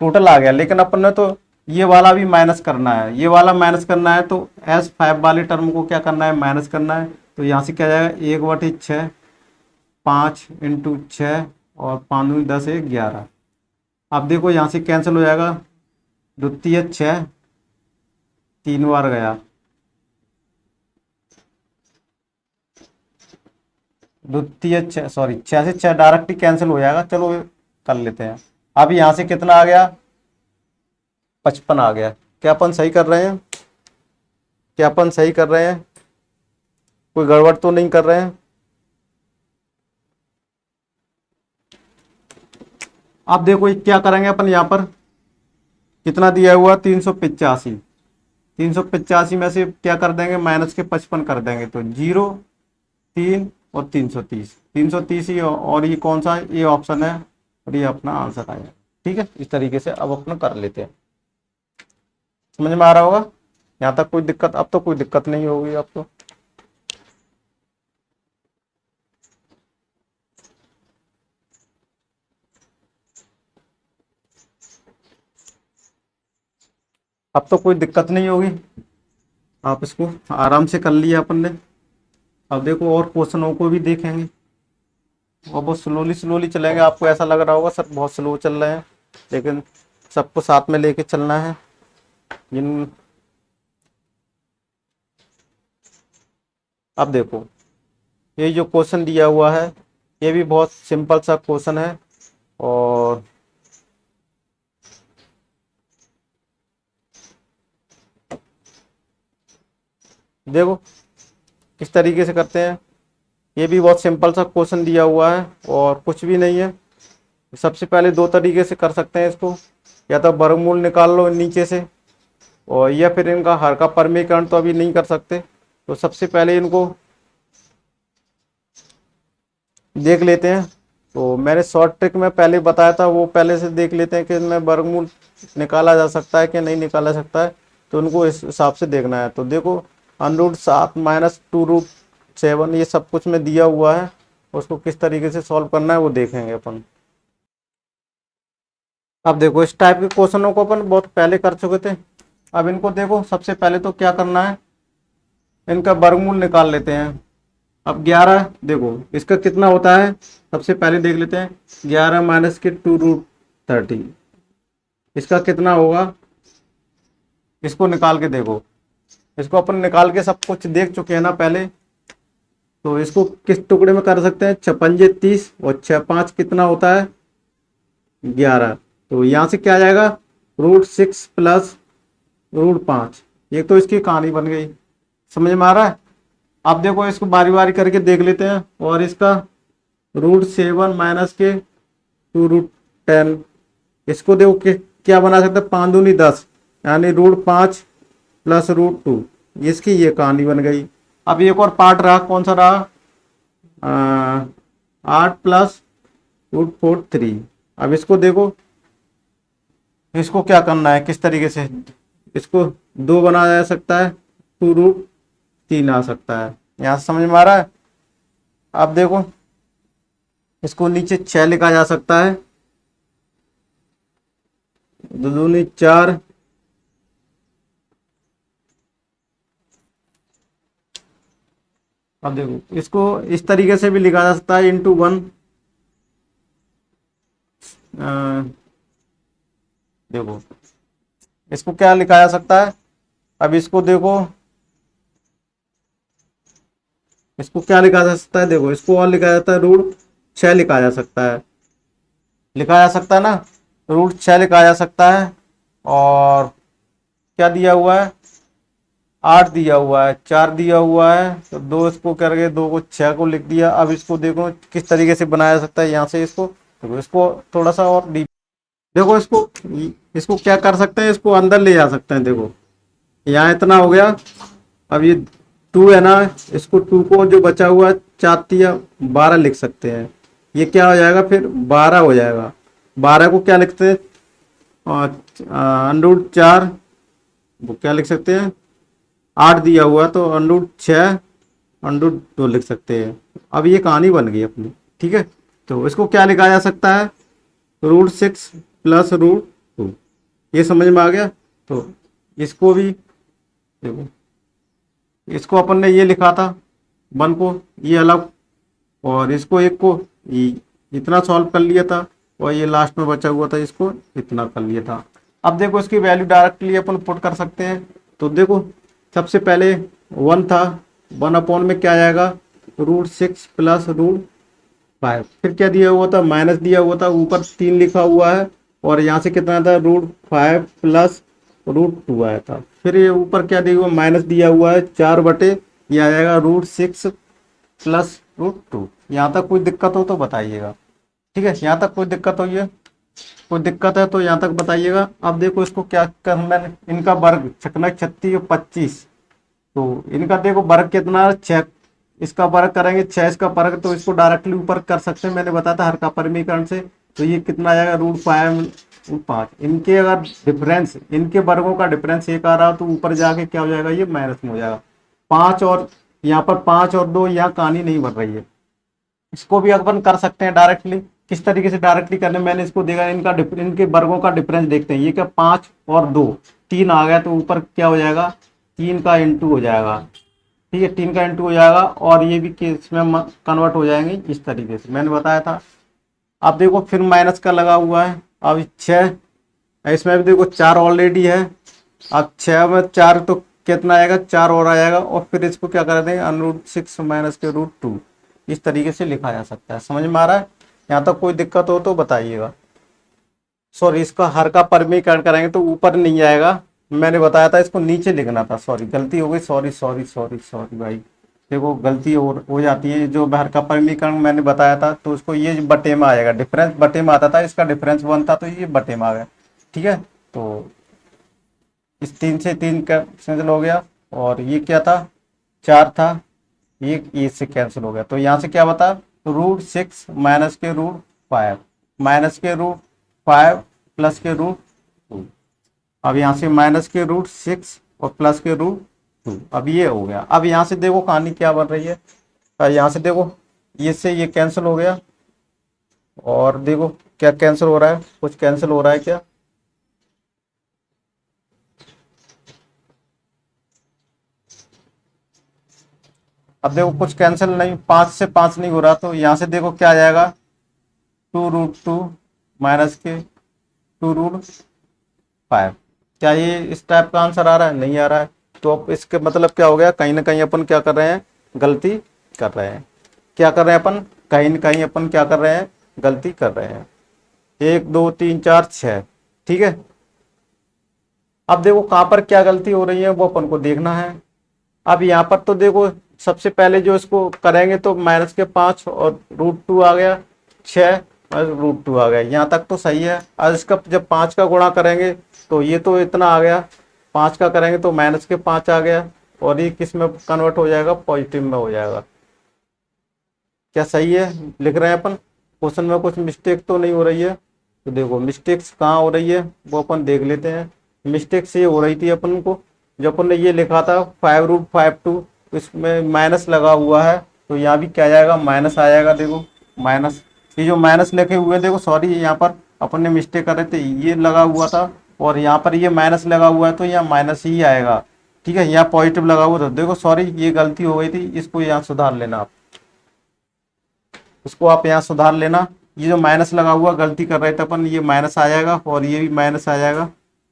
टोटल आ गया। लेकिन अपन ने तो ये वाला भी माइनस करना है, ये वाला माइनस करना है, तो S5 वाले टर्म को क्या करना है, माइनस करना है। तो यहाँ से क्या जाएगा 1/6, 5 × 6, और 5 दूनी 10, 1 11। अब देखो यहाँ से कैंसिल हो जाएगा, द्वितीय 6 3 बार गया, द्वितीय 6, सॉरी 6 से 6 डायरेक्ट ही कैंसिल हो जाएगा। चलो कर लेते हैं। अब यहाँ से कितना आ गया 55 आ गया। क्या अपन सही कर रहे हैं, क्या अपन सही कर रहे हैं, कोई गड़बड़ तो नहीं कर रहे हैं। अब देखो ये क्या करेंगे अपन, यहाँ पर कितना दिया हुआ 385, 385 में से क्या कर देंगे, माइनस के 55 कर देंगे, तो 0, 3 और 330, 330 ही, और ये कौन सा, ये ऑप्शन है, और ये अपना आंसर आया। ठीक है, इस तरीके से अब अपना कर लेते हैं। समझ में आ रहा होगा यहाँ तक, कोई दिक्कत, अब तो कोई दिक्कत नहीं होगी अब तो। अब तो कोई दिक्कत नहीं होगी, आप इसको आराम से कर लिया अपन ने। अब देखो और क्वेश्चनों को भी देखेंगे, और बहुत स्लोली स्लोली चलेंगे। आपको ऐसा लग रहा होगा सर बहुत स्लो चल रहे हैं, लेकिन सबको साथ में लेके चलना है। जिन अब देखो ये जो क्वेश्चन दिया हुआ है, ये भी बहुत सिंपल सा क्वेश्चन है। और देखो किस तरीके से करते हैं, ये भी बहुत सिंपल सा क्वेश्चन दिया हुआ है, और कुछ भी नहीं है। सबसे पहले 2 तरीके से कर सकते हैं इसको, या तो वर्गमूल निकाल लो नीचे से, और या फिर इनका हर का परमीकरण तो अभी नहीं कर सकते। तो सबसे पहले इनको देख लेते हैं। तो मैंने शॉर्ट ट्रिक में पहले बताया था, वो पहले से देख लेते हैं कि इनमें वर्गमूल निकाला जा सकता है कि नहीं निकाला सकता है। तो उनको इस हिसाब से देखना है। तो देखो, √7 माइनस 2√7 ये सब कुछ में दिया हुआ है। उसको किस तरीके से सॉल्व करना है वो देखेंगे अपन। अब देखो, इस टाइप के क्वेश्चनों को अपन बहुत पहले कर चुके थे। अब इनको देखो, सबसे पहले तो क्या करना है, इनका वर्गमूल निकाल लेते हैं। अब 11 देखो इसका कितना होता है, सबसे पहले देख लेते हैं। 11 माइनस के 2√30 इसका कितना होगा, इसको निकाल के देखो। इसको अपन निकाल के सब कुछ देख चुके हैं ना पहले। तो इसको किस टुकड़े में कर सकते हैं, 6×5 = 30 और 6×5 कितना होता है, 11। तो यहाँ से क्या आ जाएगा, √6 प्लस √5। ये तो इसकी कहानी बन गई, समझ में आ रहा है। अब देखो, इसको बारी बारी करके देख लेते हैं। और इसका √7 माइनस के 2√10, इसको देखो कि क्या बना सकते हैं, 5 दूनी 10 यानी √5 प्लस √2। इसकी ये कहानी बन गई। अब एक और पार्ट रहा, कौन सा रहा, 8 प्लस √4 3। अब इसको देखो, इसको क्या करना है, किस तरीके से इसको 2 बनाया जा सकता है, 2√3 आ सकता है। यहाँ से समझ में आ रहा है। अब देखो, इसको नीचे 6 लिखा जा सकता है, 2 दूनी 4, अब देखो इसको इस तरीके से भी लिखा जा सकता है, ×1। देखो इसको क्या लिखा जा सकता है, अब इसको देखो, इसको क्या लिखा जा सकता है, देखो इसको और लिखा जाता है, √6 लिखा जा सकता है, लिखा जा सकता है ना, √6 लिखा जा सकता है। और क्या दिया हुआ है, 8 दिया हुआ है, 4 दिया हुआ है, तो 2 इसको करके 2 को 6 को लिख दिया। अब इसको देखो किस तरीके से बनाया जा सकता है, यहाँ से इसको देखो, इसको थोड़ा सा और डीप देखो, इसको इसको क्या कर सकते हैं, इसको अंदर ले जा सकते हैं। देखो यहाँ इतना हो गया। अब ये 2 है ना, इसको 2 को जो बचा हुआ है 4×3 = 12 लिख सकते हैं। ये क्या हो जाएगा, फिर 12 हो जाएगा। 12 को क्या लिखते हैं, √4, वो क्या लिख सकते हैं, 8 दिया हुआ तो √6 √2 लिख सकते हैं। अब ये कहानी बन गई अपनी, ठीक है। तो इसको क्या लिखा जा सकता है, √6 प्लस √2। ये समझ में आ गया। तो इसको भी देखो, इसको अपन ने ये लिखा था 1 को ये अलग, और इसको 1 को इतना सॉल्व कर लिया था, और ये लास्ट में बचा हुआ था इसको इतना कर लिया था। अब देखो, इसकी वैल्यू डायरेक्टली अपन पुट कर सकते हैं। तो देखो, सबसे पहले 1 था, 1 में क्या आएगा, √6 प्लस √5। फिर क्या दिया हुआ था, माइनस दिया हुआ था, ऊपर 3 लिखा हुआ है, और यहाँ से कितना था, √5 प्लस √2 आया था। फिर ये ऊपर क्या दिया हुआ, माइनस दिया हुआ है 4/, ये आ जाएगा √6 प्लस √2। यहाँ तक कोई दिक्कत हो तो बताइएगा, ठीक है। यहाँ तक कोई दिक्कत हुई है, कोई दिक्कत है तो यहाँ तक बताइएगा। अब देखो, इसको क्या करना है, इनका वर्ग 6 36 और 25। तो इनका देखो वर्ग कितना, 6, इसका वर्ग करेंगे 6, इसका वर्ग, तो इसको डायरेक्टली ऊपर कर सकते हैं, मैंने बताया था हर का परिमीकरण से। तो ये कितना आ जाएगा, √5 इनके अगर डिफरेंस, इनके वर्गों का डिफरेंस 1 आ रहा हो तो ऊपर जाके क्या हो जाएगा, ये माइनस में हो जाएगा 5। और यहाँ पर 5 और 2, यहाँ कहानी नहीं बन रही है। इसको भी अपन कर सकते हैं डायरेक्टली। किस तरीके से डायरेक्टली करने, मैंने इसको देखा, इनके वर्गों का डिफरेंस देखते हैं। ये क्या, 5 और 2, 3 आ गया, तो ऊपर क्या हो जाएगा, 3 का इंटू हो जाएगा, ठीक है, 3 का इंटू हो जाएगा। और ये भी इसमें कन्वर्ट हो जाएंगे, इस तरीके से मैंने बताया था। अब देखो, फिर माइनस का लगा हुआ है। अब 6, इसमें भी देखो 4 ऑलरेडी है। अब 6 में 4 तो कितना आएगा, 4 और आ जाएगा। और फिर इसको क्या कर देंगे, √6 माइनस के √2। इस तरीके से लिखा जा सकता है, समझ में आ रहा है। यहाँ तक कोई दिक्कत हो तो बताइएगा। सॉरी, इसका हर का परिमीकरण करेंगे तो ऊपर नहीं आएगा, मैंने बताया था इसको नीचे लिखना था। सॉरी, गलती हो गई, सॉरी सॉरी सॉरी सॉरी भाई। देखो गलती हो जाती है, जो हर का परिमीकरण मैंने बताया था, तो उसको ये बटे में आएगा, डिफरेंस बटे में आता था, इसका डिफरेंस 1 था तो ये बटे में आ गया, ठीक है। तो इस 3 से 3 कैंसिल हो गया, और ये क्या था, 4 था, ये इससे कैंसिल हो गया। तो यहाँ से क्या बता, √6 माइनस के √5 माइनस के √5 प्लस के √2। अब यहाँ से माइनस के √6 और प्लस के √2। अब ये हो गया। अब यहाँ से देखो कहानी क्या बन रही है। यहाँ से देखो ये से ये कैंसिल हो गया और देखो क्या कैंसिल हो रहा है, कुछ कैंसिल हो रहा है क्या? अब देखो कुछ कैंसिल नहीं, 5 से 5 नहीं हो रहा, तो यहाँ से देखो क्या आ जाएगा, 2√2 माइनस के 2√5। क्या ये इस टाइप का आंसर आ रहा है? नहीं आ रहा है। तो अब इसके मतलब क्या हो गया, कहीं ना कहीं अपन क्या कर रहे हैं, गलती कर रहे हैं। क्या कर रहे हैं अपन, कहीं ना कहीं अपन क्या कर रहे हैं, गलती कर रहे हैं। 1 2 3 4 6, ठीक है। अब देखो कहाँ पर क्या गलती हो रही है वो अपन को देखना है। अब यहाँ पर तो देखो सबसे पहले जो इसको करेंगे तो माइनस के 5 और √2 आ गया, 6 और √2 आ गया, यहाँ तक तो सही है। और इसका जब 5 का गुणा करेंगे तो ये तो इतना आ गया, 5 का करेंगे तो माइनस के 5 आ गया, और ये किस में कन्वर्ट हो जाएगा, पॉजिटिव में हो जाएगा। क्या सही है लिख रहे हैं अपन? क्वेश्चन में कुछ मिस्टेक तो नहीं हो रही है? तो देखो मिस्टेक्स कहाँ हो रही है वो अपन देख लेते हैं। मिस्टेक्स ये हो रही थी अपन को, जब अपन ने ये लिखा था 5√52, इसमें माइनस लगा हुआ है, तो यहाँ भी क्या जाएगा, माइनस आ जाएगा। देखो माइनस, ये जो माइनस लिखे हुए देखो, सॉरी यहाँ पर अपन ने मिस्टेक कर रहे थे, ये लगा हुआ था और यहाँ पर ये माइनस लगा हुआ है, तो यहाँ माइनस ही आएगा, ठीक है। यहाँ पॉजिटिव लगा हुआ था, देखो सॉरी ये गलती हो गई थी, इसको यहाँ सुधार लेना आप, उसको आप यहाँ सुधार लेना। ये जो माइनस लगा हुआ गलती कर रहे थे अपन, ये माइनस आ जाएगा और ये भी माइनस आ जाएगा।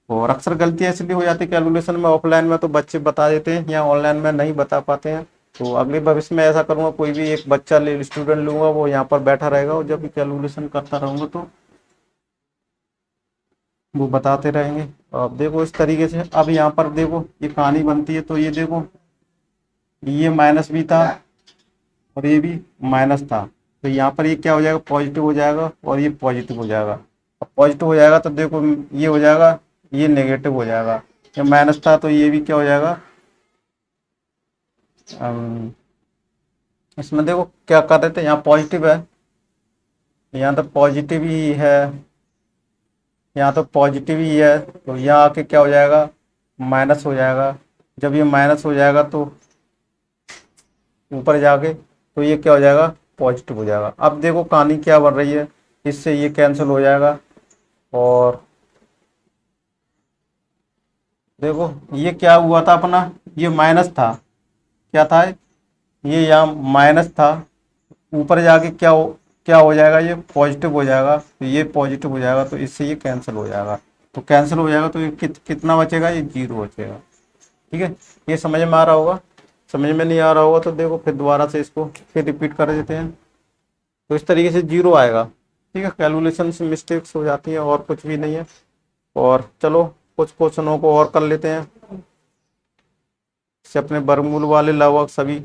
और अक्सर गलतियाँ इसलिए हो जाती है कैलकुलेशन में, ऑफलाइन में तो बच्चे बता देते हैं, यहाँ ऑनलाइन में नहीं बता पाते हैं। तो अगले भविष्य में ऐसा करूँगा, कोई भी एक बच्चा ले स्टूडेंट लूंगा, वो यहाँ पर बैठा रहेगा और जब भी कैलकुलेशन करता रहूँगा तो वो बताते रहेंगे। अब देखो इस तरीके से, अब यहाँ पर देखो ये कहानी बनती है, तो ये देखो ये माइनस भी था और ये भी माइनस था, तो यहाँ पर ये क्या हो जाएगा, पॉजिटिव हो जाएगा और ये पॉजिटिव हो जाएगा। अब पॉजिटिव हो जाएगा तो देखो ये हो जाएगा, ये नेगेटिव हो जाएगा। ये माइनस था तो ये भी क्या हो जाएगा, इसमें देखो क्या कर रहे थे, यहाँ पॉजिटिव है, यहाँ तो पॉजिटिव ही है, यहाँ तो पॉजिटिव ही है, तो यहाँ आके क्या हो जाएगा, माइनस हो जाएगा। जब ये माइनस हो जाएगा तो ऊपर जाके तो ये क्या हो जाएगा, पॉजिटिव हो जाएगा। अब देखो कहानी क्या बन रही है, इससे ये कैंसिल हो जाएगा और देखो ये क्या हुआ था अपना, ये माइनस था, क्या था ये, यहाँ माइनस था, ऊपर जाके क्या हो जाएगा, ये पॉजिटिव हो जाएगा, तो ये पॉजिटिव हो जाएगा, तो इससे ये कैंसिल हो जाएगा। तो कैंसिल हो जाएगा तो ये कितना बचेगा, ये 0 बचेगा, ठीक है। ये समझ में आ रहा होगा? समझ में नहीं आ रहा होगा तो देखो फिर दोबारा से इसको फिर रिपीट कर देते हैं। तो इस तरीके से 0 आएगा, ठीक है। कैलकुलेशन से मिस्टेक्स हो जाती हैं और कुछ भी नहीं है। और चलो कुछ क्वेश्चनों को और कर लेते हैं, इससे अपने वर्गमूल वाले लगभग सभी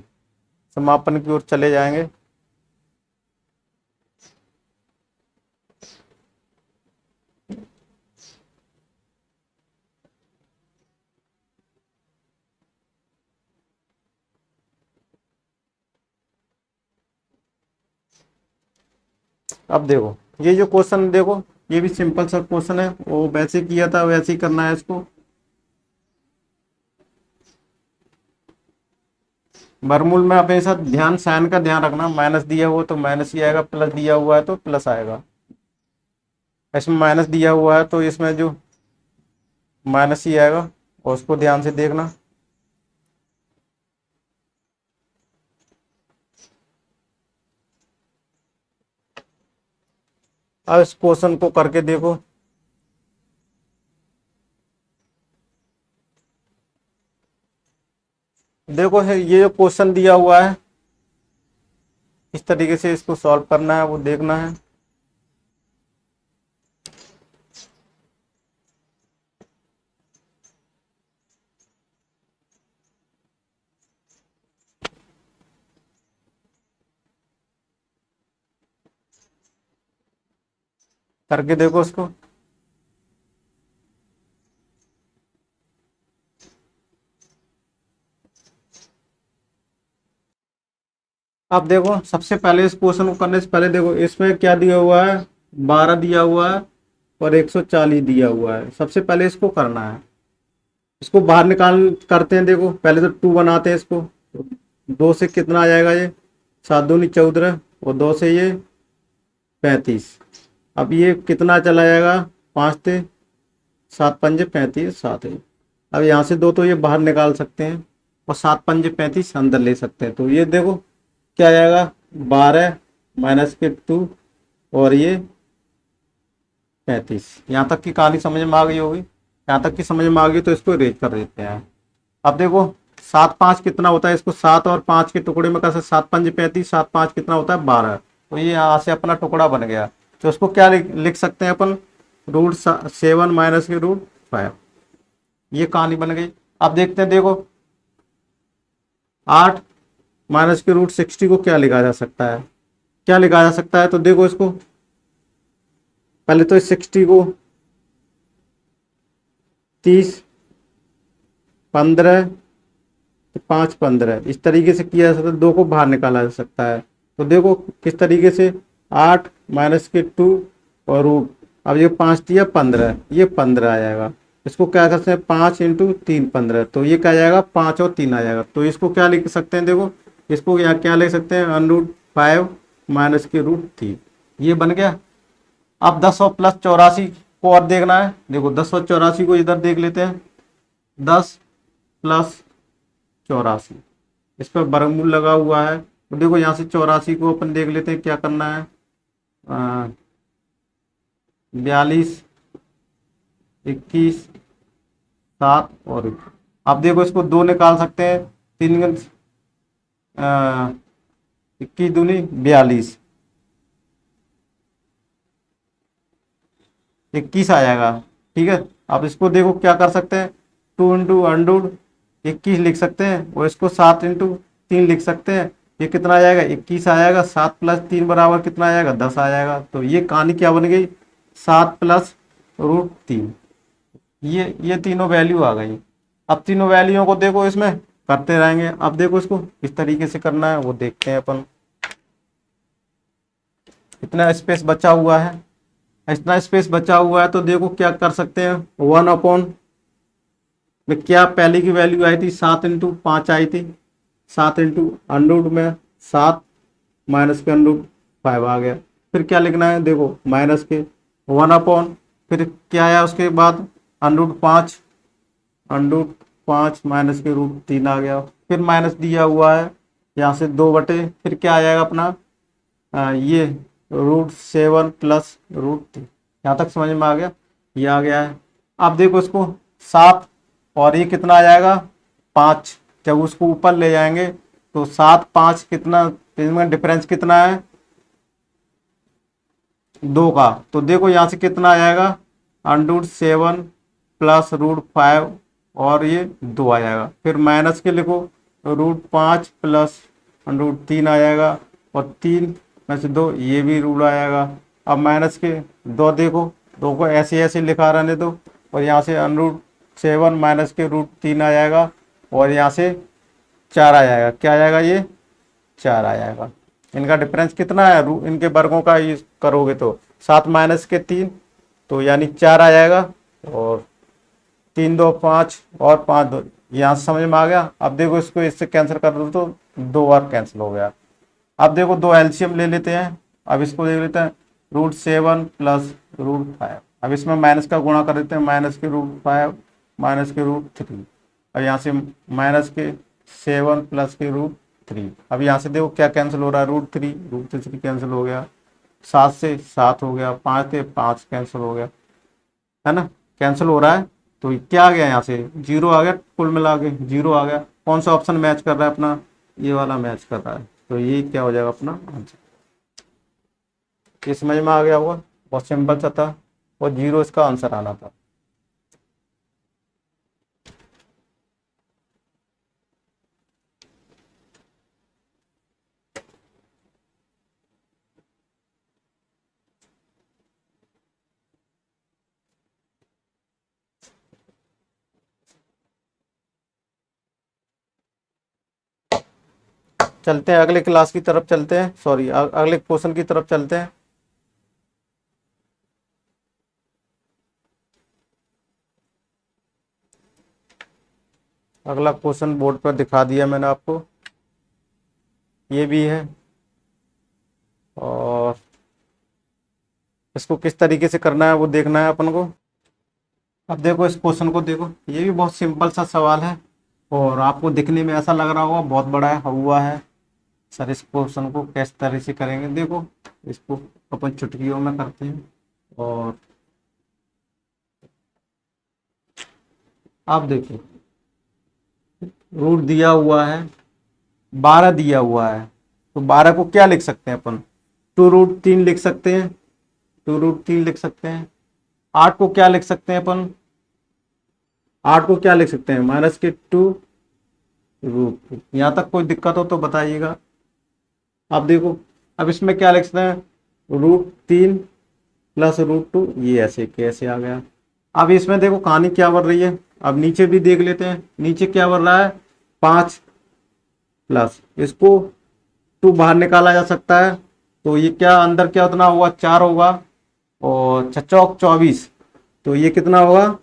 समापन की ओर चले जाएंगे। अब देखो ये जो क्वेश्चन देखो, ये भी सिंपल सा क्वेश्चन है, वो वैसे किया था वैसे ही करना है इसको। वर्गमूल में हमेशा ध्यान, साइन का ध्यान रखना, माइनस दिया हुआ तो माइनस ही आएगा, प्लस दिया हुआ है तो प्लस आएगा। इसमें माइनस दिया हुआ है तो इसमें जो माइनस ही आएगा, और उसको ध्यान से देखना। अब इस क्वेश्चन को करके देखो, देखो है ये जो क्वेश्चन दिया हुआ है, इस तरीके से इसको सॉल्व करना है, वो देखना है। करके देखो उसको। अब देखो सबसे पहले इस क्वेश्चन को करने से पहले देखो इसमें क्या दिया हुआ है, 12 दिया हुआ है और 140 दिया हुआ है। सबसे पहले इसको करना है, इसको बाहर निकाल करते हैं। देखो पहले तो 2 बनाते हैं इसको, 2 से कितना आ जाएगा ये, 7 दूनी 14 और 2 से ये 35। अब ये कितना चला जाएगा, 5 थे 7 पंजे 35 7 है। अब यहाँ से 2 तो ये बाहर निकाल सकते हैं और 7 पंजे 35 अंदर ले सकते हैं। तो ये देखो क्या आ जाएगा, 12 माइनस के 2 और ये 35। यहाँ तक की कहानी समझ में आ गई होगी, यहाँ तक की समझ में आ गई तो इसको इरेज कर देते हैं। अब देखो 7 5 कितना होता है, इसको 7 और 5 के टुकड़े में कर सकते, 7 पंजे 35, 7 5 कितना होता है 12। तो ये यहाँ से अपना टुकड़ा बन गया। तो उसको क्या लिख सकते हैं अपन, √7 माइनस के √5। ये कहानी बन गई। अब देखते हैं, देखो 8 माइनस के √60 को क्या लिखा जा सकता है, क्या लिखा जा सकता है। तो देखो इसको पहले तो इस 60 को 30 15 5 15 इस तरीके से किया जा सकता है, 2 को बाहर निकाला जा सकता है। तो देखो किस तरीके से, 8 माइनस के 2 और रूट, अब ये 5 दिया 15, ये 15 आ जाएगा। इसको क्या कर सकते हैं, 5 इंटू 3 15, तो ये क्या आ जाएगा 5 और 3 आ जाएगा। तो इसको क्या लिख सकते हैं, देखो इसको यहाँ क्या लिख सकते हैं, √5 माइनस के √3। ये बन गया। अब 10 और प्लस 84 को और देखना है। देखो 10 और 84 को इधर देख लेते हैं, 10 प्लस 84, इस पर वर्गमूल लगा हुआ है। तो देखो यहाँ से 84 को अपन देख लेते हैं क्या करना है, 42 21 7 और 1। अब देखो इसको 2 निकाल सकते हैं, 3 21 दूनी 42, 21 आ जाएगा। ठीक है, अब इसको देखो क्या कर सकते हैं, 2 इंटू अंडूड 21 लिख सकते हैं और इसको 7 इंटू 3 लिख सकते हैं। ये कितना आ जाएगा, 21 आ जाएगा। 7 प्लस 3 बराबर कितना आ जाएगा, 10 आ जाएगा। तो ये कहानी क्या बन गई, 7 प्लस √3। ये तीनों वैल्यू आ गई। अब तीनों वैल्यूओं को देखो इसमें करते रहेंगे। अब देखो इसको किस तरीके से करना है वो देखते हैं अपन। इतना स्पेस बचा हुआ है, इतना स्पेस बचा हुआ है तो देखो क्या कर सकते हैं, 1 में क्या पहले की वैल्यू आई थी, 7 इंटू 5 आई थी, 7 इंटू अंडरूट में 7 माइनस के √5 आ गया। फिर क्या लिखना है, देखो माइनस के 1 फिर क्या आया उसके बाद, √5, √5 माइनस के √3 आ गया। फिर माइनस दिया हुआ है यहाँ से 2 फिर क्या आ जाएगा अपना, ये √7 प्लस √3। यहाँ तक समझ में आ गया, ये आ गया है। अब देखो इसको 7 और ये कितना आ जाएगा 5, जब उसको ऊपर ले जाएंगे तो 7 5 कितना, इनमें डिफरेंस कितना है 2 का। तो देखो यहाँ से कितना आ जाएगा, √7 प्लस √5 और ये 2 आ जाएगा। फिर माइनस के लिखो, √5 प्लस √3 आ जाएगा और 3 में से 2 ये भी रूल आ जाएगा। अब माइनस के 2 देखो, 2 को ऐसे ऐसे लिखा रहने दो और यहाँ से √7 माइनस के √3 आ जाएगा और यहाँ से 4 आ जाएगा। क्या आ जाएगा, ये 4 आ जाएगा। इनका डिफरेंस कितना है, इनके वर्गों का यूज करोगे तो 7 माइनस के 3 तो यानी 4 आ जाएगा और 3 2 5 और 5 2, यहाँ से समझ में आ गया। अब देखो इसको इससे कैंसिल कर दो तो 2 बार कैंसिल हो गया। अब देखो 2 एलसीएम ले लेते हैं। अब इसको देख लेते हैं, √7 प्लस √5। अब इसमें माइनस का गुणा कर देते हैं, माइनस के √5 माइनस के √3। अब यहाँ से माइनस के 7 प्लस के √3। अब यहाँ से देखो क्या कैंसिल हो रहा है, √3 कैंसिल हो गया, 7 से 7 हो गया, 5 से 5 कैंसिल हो गया, है ना, कैंसिल हो रहा है। तो क्या आ गया, यहाँ से 0 आ गया, कुल मिला के 0 आ गया। कौन सा ऑप्शन मैच कर रहा है अपना, ये वाला मैच कर रहा है। तो ये क्या हो जाएगा अपना आंसर। ये समझ में आ गया होगा, बहुत सिंपल सा था और 0 इसका आंसर आना था। चलते हैं अगले क्लास की तरफ, चलते हैं, सॉरी अगले क्वेश्चन की तरफ चलते हैं। अगला क्वेश्चन बोर्ड पर दिखा दिया मैंने आपको, ये भी है। और इसको किस तरीके से करना है वो देखना है अपन को। अब देखो इस क्वेश्चन को देखो, ये भी बहुत सिंपल सा सवाल है और आपको दिखने में ऐसा लग रहा होगा बहुत बड़ा है हुआ है। सर इस क्वेश्चन को किस तरह से करेंगे, देखो इसको अपन चुटकियों में करते हैं। और आप देखो रूट दिया हुआ है, 12 दिया हुआ है, तो 12 को क्या लिख सकते हैं अपन, 2√3 लिख सकते हैं, 2√3 लिख सकते हैं। 8 को क्या लिख सकते हैं अपन, 8 को क्या लिख सकते हैं, -2√2। यहाँ तक कोई दिक्कत हो तो बताइएगा। अब देखो अब इसमें क्या लिख सकते हैं, √3 + √2, ये ऐसे कैसे आ गया। अब इसमें देखो कहानी क्या बढ़ रही है, अब नीचे भी देख लेते हैं, नीचे क्या बढ़ रहा है, 5 प्लस इसको 2 बाहर निकाला जा सकता है, तो ये क्या अंदर क्या उतना होगा, 4 होगा, और 6 × 24, तो ये कितना होगा,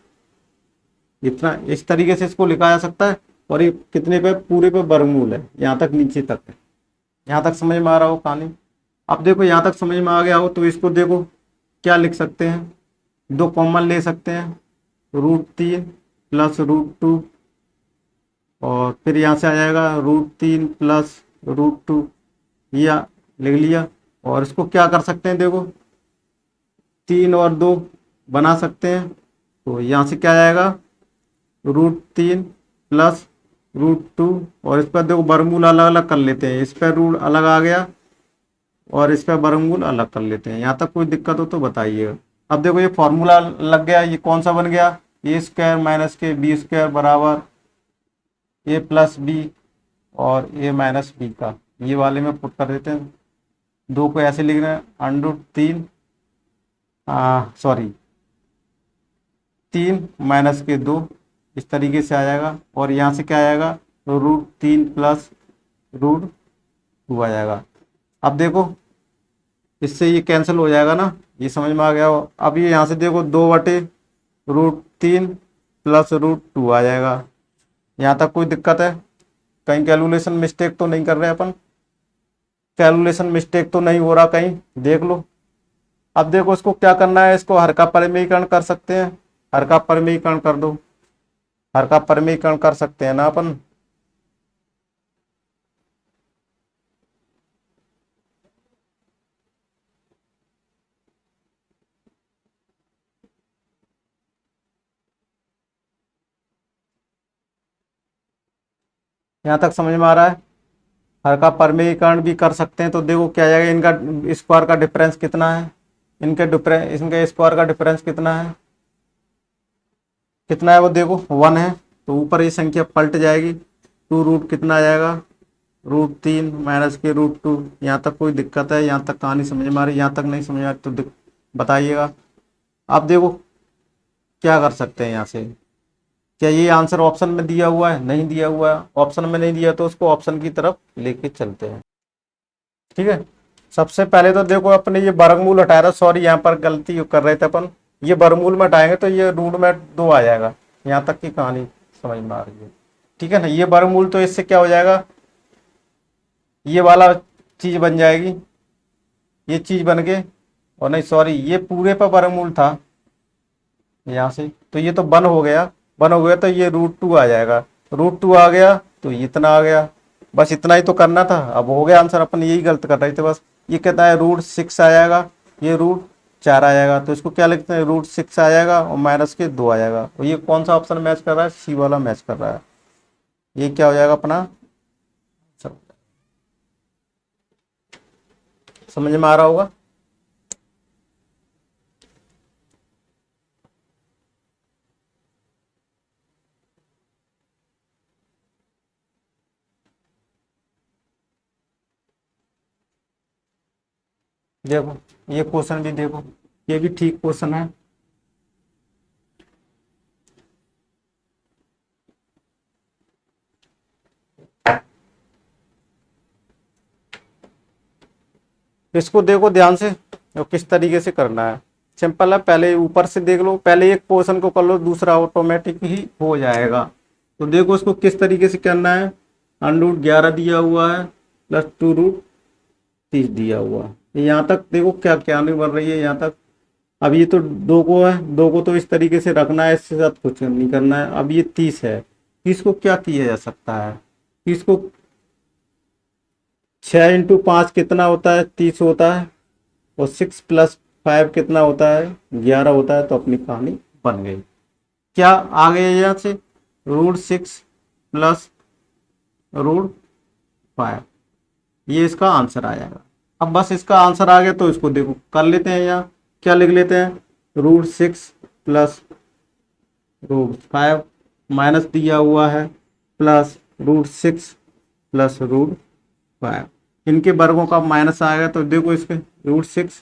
इतना। इस तरीके से इसको लिखा जा सकता है। और ये कितने पे, पूरे पे वर्गमूल है, यहाँ तक नीचे तक है। यहाँ तक समझ में आ रहा हो कहानी। अब देखो यहाँ तक समझ में आ गया हो तो इसको देखो क्या लिख सकते हैं, 2 कॉमन ले सकते हैं, √3 + √2, और फिर यहाँ से आ जाएगा √3 + √2, ये लिख लिया। और इसको क्या कर सकते हैं, देखो 3 और 2 बना सकते हैं, तो यहाँ से क्या आ जाएगा, √3 + √2, और इस पर देखो वर्गमूल अलग अलग कर लेते हैं, इस पर रूट अलग आ गया और इस पर वर्गमूल अलग कर लेते हैं। यहाँ तक कोई दिक्कत हो तो बताइएगा। अब देखो ये फॉर्मूला लग गया, ये कौन सा बन गया, a² - k b² a+b और a-b का, ये वाले में पुट कर देते हैं। 2 को ऐसे लिख रहे हैं, √3, सॉरी 3 - 2, इस तरीके से आ जाएगा। और यहाँ से क्या आएगा, √3 + √2 आ जाएगा। अब देखो इससे ये कैंसिल हो जाएगा ना, ये समझ में आ गया हो। अब ये यहाँ से देखो 2/√3 + √2 आ जाएगा। यहाँ तक कोई दिक्कत है, कहीं कैलकुलेशन मिस्टेक तो नहीं कर रहे अपन, कैलकुलेशन मिस्टेक तो नहीं हो रहा कहीं, देख लो। अब देखो इसको क्या करना है, इसको हर का परिमेयीकरण कर सकते हैं, हर का परिमेयीकरण कर दो, हर का परिमेयीकरण कर सकते हैं ना अपन। यहाँ तक समझ में आ रहा है, हर का परिमेयीकरण भी कर सकते हैं। तो देखो क्या जाएगा, इनका स्क्वायर का डिफरेंस कितना है, इनके स्क्वायर का डिफरेंस कितना है, कितना है वो देखो 1 है, तो ऊपर ये संख्या पलट जाएगी, 2 रूट कितना आ जाएगा, √3 - k√2। यहाँ तक कोई दिक्कत है, यहाँ तक कहानी समझ में आ रही, यहाँ तक नहीं समझ में आ रही तो बताइएगा। आप देखो क्या कर सकते हैं यहाँ से, क्या ये आंसर ऑप्शन में दिया हुआ है, नहीं दिया हुआ है, ऑप्शन में नहीं दिया तो उसको ऑप्शन की तरफ लेके चलते हैं। ठीक है, सबसे पहले तो देखो अपने ये वर्गमूल हटाया था, सॉरी यहाँ पर गलती कर रहे थे अपन, ये वर्गमूल में हटाएंगे तो ये √2 आ जाएगा। यहाँ तक की कहानी समझ में आ रही है, ठीक है ना। ये वर्गमूल तो इससे क्या हो जाएगा, ये वाला चीज बन जाएगी, ये चीज बन के, और नहीं सॉरी ये पूरे पर वर्गमूल था यहाँ से, तो ये तो बन हो गया, बन हो गया तो ये √2 आ जाएगा, √2 आ गया तो ये इतना आ गया। बस इतना ही तो करना था, अब हो गया आंसर, अपन यही गलत कर रहे थे बस। ये कहता है √6 आ जाएगा, ये √4 आ जाएगा, तो इसको क्या लिखते हैं, √6 आ जाएगा और -2 आ जाएगा। और ये कौन सा ऑप्शन मैच कर रहा है, सी वाला मैच कर रहा है, ये क्या हो जाएगा अपना। समझ में आ रहा होगा। देखो ये क्वेश्चन भी देखो, ये भी ठीक क्वेश्चन है। इसको देखो ध्यान से और किस तरीके से करना है। सिंपल है, पहले ऊपर से देख लो, पहले एक पोर्शन को कर लो, दूसरा ऑटोमेटिक ही हो जाएगा। तो देखो इसको किस तरीके से करना है। √11 दिया हुआ है प्लस 2√30 दिया हुआ है। यहाँ तक देखो क्या क्या नहीं बन रही है यहाँ तक। अब ये तो 2 को है, 2 को तो इस तरीके से रखना है, इसके साथ कुछ नहीं करना है। अब ये 30 है, 30 को क्या किया जा सकता है, 30 को 6 × 5 कितना होता है, 30 होता है। और 6 + 5 कितना होता है, 11 होता है। तो अपनी कहानी बन गई। क्या आ गया यहाँ से, √6 + √5, ये इसका आंसर आ जाएगा। अब बस इसका आंसर आ गया तो इसको देखो कर लेते हैं। यहाँ क्या लिख लेते हैं, √6 + √5 माइनस दिया हुआ है प्लस √6 + √5, इनके वर्गों का माइनस आएगा। तो देखो इसके √6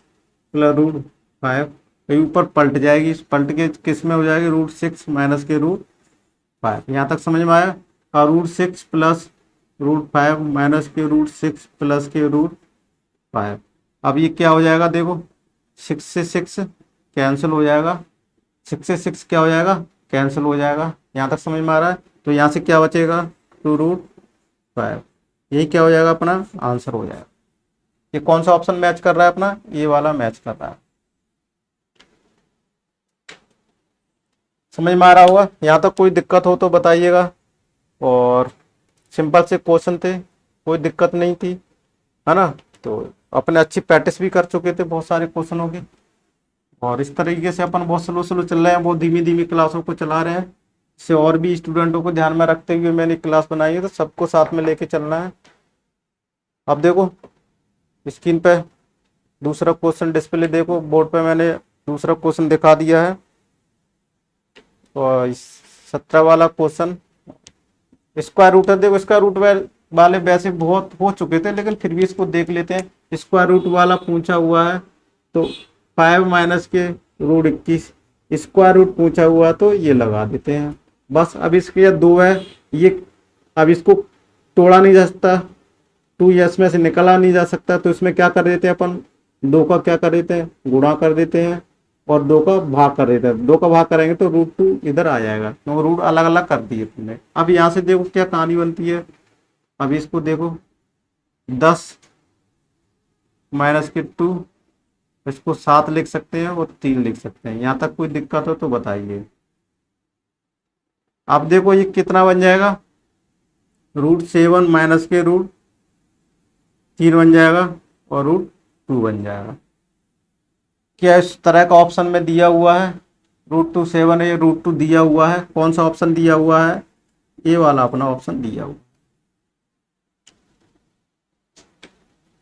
+ √5 ये ऊपर पलट जाएगी, इस पलट के किस में हो जाएगी, √6 माइनस के √5। यहाँ तक समझ में आया। और √6 + √5 माइनस के √6 प्लस के √5। अब ये क्या हो जाएगा, देखो 6 से 6 कैंसिल हो जाएगा, 6 से 6 क्या हो जाएगा, कैंसिल हो जाएगा। यहाँ तक समझ में आ रहा है। तो यहाँ से क्या बचेगा, 2√5, यही क्या हो जाएगा, अपना आंसर हो जाएगा। ये कौन सा ऑप्शन मैच कर रहा है अपना, ये वाला मैच कर रहा है। समझ में आ रहा होगा। यहाँ तक कोई दिक्कत हो तो बताइएगा। और सिंपल से क्वेश्चन थे, कोई दिक्कत नहीं थी, है ना। तो अपने अच्छी प्रैक्टिस भी कर चुके थे बहुत सारे क्वेश्चनों की। और इस तरीके से अपन बहुत स्लो स्लो चल रहे हैं, बहुत धीमी धीमी क्लासों को चला रहे हैं। इससे और भी स्टूडेंटों को ध्यान में रखते हुए मैंने क्लास बनाई है, तो सबको साथ में लेके चलना है। अब देखो स्क्रीन पे दूसरा क्वेश्चन डिस्प्ले, देखो बोर्ड पे मैंने दूसरा क्वेश्चन दिखा दिया है। और 17 वाला क्वेश्चन स्क्वायर रूट है। देखो स्क्वायर रूट वाले वैसे बहुत हो चुके थे, लेकिन फिर भी इसको देख लेते हैं। स्क्वायर रूट वाला पूछा हुआ है तो 5 माइनस के √21 स्क्वायर रूट पूछा हुआ, तो ये लगा देते हैं बस। अब इसके 2 है, ये अब इसको तोड़ा नहीं जा सकता, 2 इसमें से निकला नहीं जा सकता। तो इसमें क्या कर देते हैं अपन, 2 का क्या कर देते हैं, गुणा कर देते हैं और 2 का भाग कर देते हैं। 2 का भाग करेंगे तो √2 इधर आ जाएगा, तो रूट अलग अलग कर दिए तुमने। अब यहाँ से देखो क्या कहानी बनती है। अब इसको देखो 10 माइनस के 2, इसको 7 लिख सकते हैं और 3 लिख सकते हैं। यहाँ तक कोई दिक्कत हो तो बताइए। अब देखो ये कितना बन जाएगा, √7 माइनस के √3 बन जाएगा और √2 बन जाएगा। क्या इस तरह का ऑप्शन में दिया हुआ है, √7 है, √2 दिया हुआ है। कौन सा ऑप्शन दिया हुआ है, ये वाला अपना ऑप्शन दिया हुआ।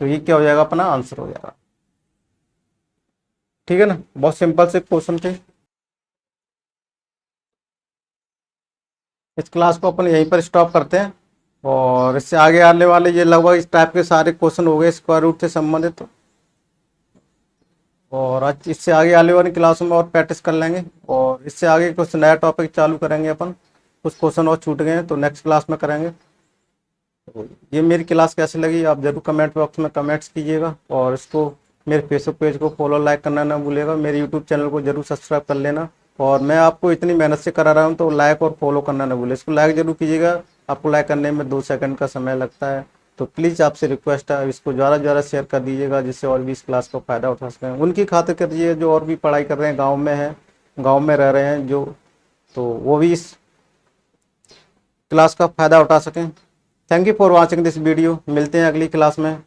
तो ये क्या हो जाएगा, अपना आंसर हो जाएगा। ठीक है ना, बहुत सिंपल से क्वेश्चन थे। इस क्लास को अपन यहीं पर स्टॉप करते हैं। और इससे आगे आने वाले ये लगभग इस टाइप के सारे क्वेश्चन हो गए स्क्वायर रूट से संबंधित। और आज इससे आगे आने वाली क्लासों में और प्रैक्टिस कर लेंगे। और इससे आगे कुछ नया टॉपिक चालू करेंगे अपन। कुछ क्वेश्चन और छूट गए हैं तो नेक्स्ट क्लास में करेंगे। तो ये मेरी क्लास कैसी लगी आप जरूर कमेंट बॉक्स में कमेंट्स कीजिएगा। और इसको मेरे फेसबुक पेज को फॉलो लाइक करना ना भूलिएगा। मेरे यूट्यूब चैनल को जरूर सब्सक्राइब कर लेना। और मैं आपको इतनी मेहनत से करा रहा हूँ तो लाइक और फॉलो करना ना भूलें। इसको लाइक जरूर कीजिएगा, आपको लाइक करने में 2 सेकंड का समय लगता है। तो प्लीज़ आपसे रिक्वेस्ट है इसको ज़्यादा से ज़्यादा शेयर कर दीजिएगा, जिससे और भी इस क्लास का फ़ायदा उठा सकें। उनकी खातिर करिए जो और भी पढ़ाई कर रहे हैं, गाँव में हैं, गाँव में रह रहे हैं जो, तो वो भी इस क्लास का फ़ायदा उठा सकें। Thank you for watching this video. मिलते हैं अगली क्लास में।